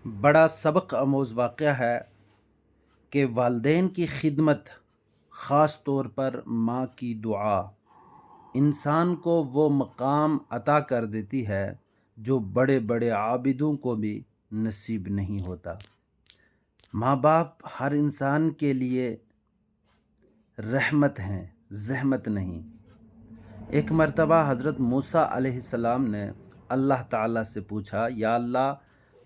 بڑا سبق آموز واقعہ ہے کہ والدین کی خدمت، خاص طور پر ماں کی دعا، انسان کو وہ مقام عطا کر دیتی ہے جو بڑے بڑے عابدوں کو بھی نصیب نہیں ہوتا۔ ماں باپ ہر انسان کے لیے رحمت ہیں، زحمت نہیں۔ ایک مرتبہ حضرت موسیٰ علیہ السلام نے اللہ تعالیٰ سے پوچھا، یا اللہ،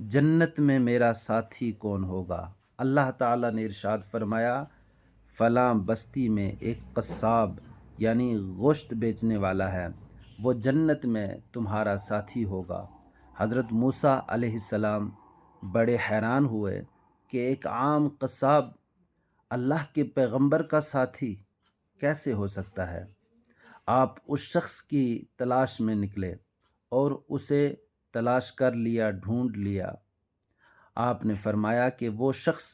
جنت میں میرا ساتھی کون ہوگا؟ اللہ تعالیٰ نے ارشاد فرمایا، فلاں بستی میں ایک قصاب یعنی گوشت بیچنے والا ہے، وہ جنت میں تمہارا ساتھی ہوگا۔ حضرت موسیٰ علیہ السلام بڑے حیران ہوئے کہ ایک عام قصاب اللہ کے پیغمبر کا ساتھی کیسے ہو سکتا ہے؟ آپ اس شخص کی تلاش میں نکلے اور اسے تلاش کر لیا، ڈھونڈ لیا۔ آپ نے فرمایا کہ وہ شخص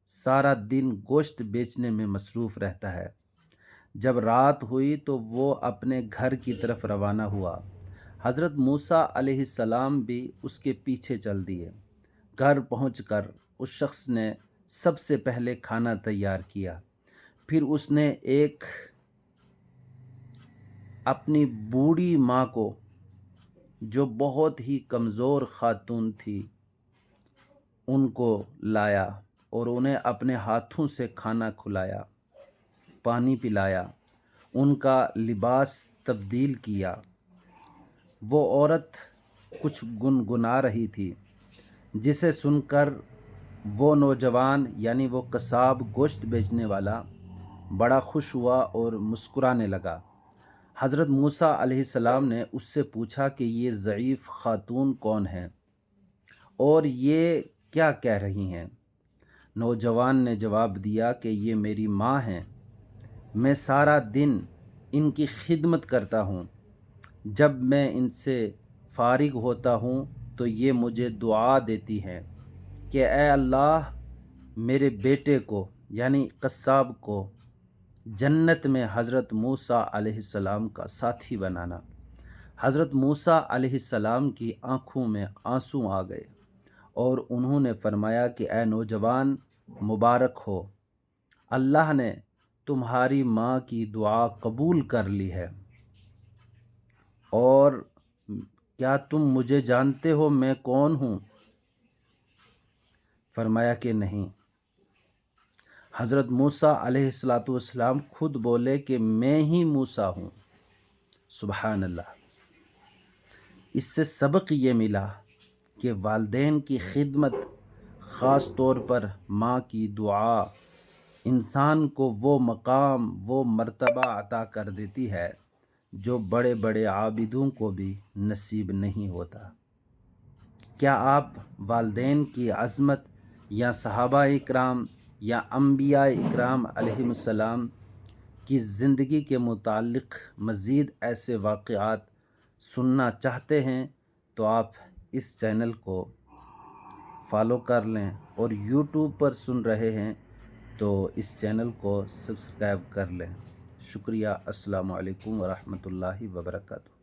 سارا دن گوشت بیچنے میں مصروف رہتا ہے۔ جب رات ہوئی تو وہ اپنے گھر کی طرف روانہ ہوا۔ حضرت موسیٰ علیہ السلام بھی اس کے پیچھے چل دیے۔ گھر پہنچ کر اس شخص نے سب سے پہلے کھانا تیار کیا، پھر اس نے اپنی بوڑھی ماں کو، جو بہت ہی کمزور خاتون تھی، ان کو لایا اور انہیں اپنے ہاتھوں سے کھانا کھلایا، پانی پلایا، ان کا لباس تبدیل کیا۔ وہ عورت کچھ گنگنا رہی تھی، جسے سن کر وہ نوجوان یعنی وہ قصاب گوشت بیچنے والا بڑا خوش ہوا اور مسکرانے لگا۔ حضرت موسیٰ علیہ السلام نے اس سے پوچھا کہ یہ ضعیف خاتون کون ہے اور یہ کیا کہہ رہی ہیں؟ نوجوان نے جواب دیا کہ یہ میری ماں ہیں، میں سارا دن ان کی خدمت کرتا ہوں، جب میں ان سے فارغ ہوتا ہوں تو یہ مجھے دعا دیتی ہیں کہ اے اللہ، میرے بیٹے کو یعنی قصاب کو جنت میں حضرت موسیٰ علیہ السلام کا ساتھی بنانا۔ حضرت موسیٰ علیہ السلام کی آنکھوں میں آنسو آ گئے اور انہوں نے فرمایا کہ اے نوجوان، مبارک ہو، اللہ نے تمہاری ماں کی دعا قبول کر لی ہے، اور کیا تم مجھے جانتے ہو میں کون ہوں؟ فرمایا کہ نہیں۔ حضرت موسیٰ علیہ السلام خود بولے کہ میں ہی موسیٰ ہوں۔ سبحان اللہ۔ اس سے سبق یہ ملا کہ والدین کی خدمت، خاص طور پر ماں کی دعا، انسان کو وہ مقام، وہ مرتبہ عطا کر دیتی ہے جو بڑے بڑے عابدوں کو بھی نصیب نہیں ہوتا۔ کیا آپ والدین کی عظمت یا صحابہ اکرام یا انبیاء اکرام علیہم السلام کی زندگی کے متعلق مزید ایسے واقعات سننا چاہتے ہیں تو آپ اس چینل کو فالو کر لیں، اور یوٹیوب پر سن رہے ہیں تو اس چینل کو سبسکرائب کر لیں۔ شکریہ۔ السلام علیکم ورحمۃ اللہ وبرکاتہ۔